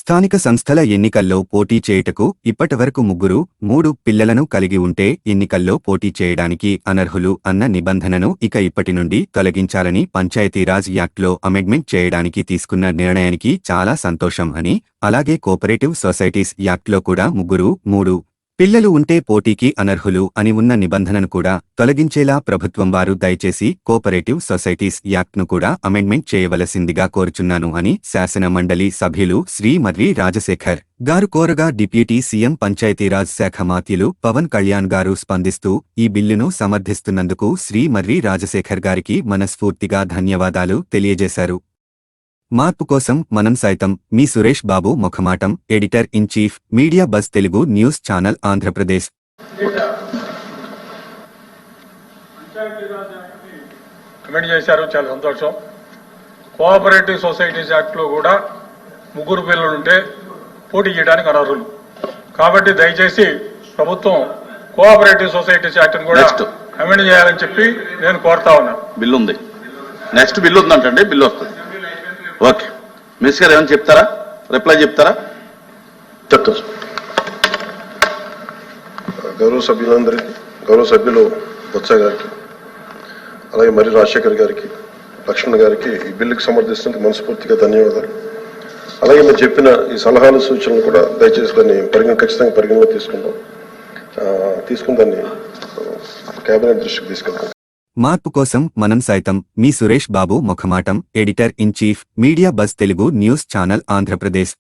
స్థానిక సంస్థల ఎన్నికల్లో పోటీ చేయుటకు ఇప్పటివరకు ముగ్గురు, 3 పిల్లలను కలిగి ఉంటే ఎన్నికల్లో పోటీ చేయడానికి అనర్హులు అన్న నిబంధనను ఇప్పటి నుండి తొలగించాలని పంచాయతీరాజ్ యాక్ట్లో అమెండ్మెంట్ చేయడానికి తీసుకున్న నిర్ణయానికి చాలా సంతోషం అని, అలాగే కోఆపరేటివ్ సొసైటీస్ యాక్ట్లో కూడా ముగ్గురు, 3 పిల్లలు ఉంటే పోటీకి అనర్హులు అని ఉన్న నిబంధనను కూడా తొలగించేలా ప్రభుత్వం వారు దయచేసి కోఆపరేటివ్ సొసైటీస్ యాక్ట్ను కూడా అమెండ్మెంట్ చేయవలసిందిగా కోరుచున్నాను అని శాసన మండలి సభ్యులు శ్రీ మర్రి రాజశేఖర్ గారు కోరగా డిప్యూటీ సీఎం పంచాయతీరాజ్ శాఖ మంత్రులు పవన్ కళ్యాణ్ గారు స్పందిస్తూ ఈ బిల్లును సమర్థిస్తున్నందుకు శ్రీ మర్రి రాజశేఖర్ గారికి మనస్ఫూర్తిగా ధన్యవాదాలు తెలియజేశారు. మార్పు కోసం మనం సైతం మీ సురేష్ బాబు ముఖమాటం, editor in chief, media buzz Telugu news channel Andhra Pradesh. Comment చేశారు, చాలా సంతోషం. కోఆపరేటివ్ సొసైటీస్ యాక్ట్ లో కూడా ముగ్గురు పిల్లలుంటే పోటీ చేయడానికి అనర్హులు కాబట్టి దయచేసి ప్రభుత్వం కోఆపరేటివ్ సొసైటీస్ యాక్ట్ కూడా కమెంట్ చేయాలని చెప్పి నేను కోరుతా ఉన్నా. బిల్లు ఉంది, నెక్స్ట్ బిల్లు ఉందంటే బిల్లు వస్తుంది. ఓకే, మిస్ గారు ఏమైనా చెప్తారా, రిప్లై చెప్తారా? చెప్తాను. గౌరవ సభ్యులందరికీ, గౌరవ సభ్యులు బొత్స గారికి, అలాగే మరి రాజశేఖర్ గారికి, లక్ష్మణ్ గారికి ఈ బిల్లుకి సమర్థిస్తున్నందుకు మనస్ఫూర్తిగా ధన్యవాదాలు. అలాగే మీరు చెప్పిన ఈ సలహాలు సూచనలు కూడా దయచేసి దాన్ని ఖచ్చితంగా పరిగణలో తీసుకుని దాన్ని కేబినెట్ దృష్టికి తీసుకెళ్తాం. మార్పు కోసం మనం సైతం మీ సురేష్ బాబు ముఖమాటం, editor in chief, media buzz Telugu news channel Andhra Pradesh.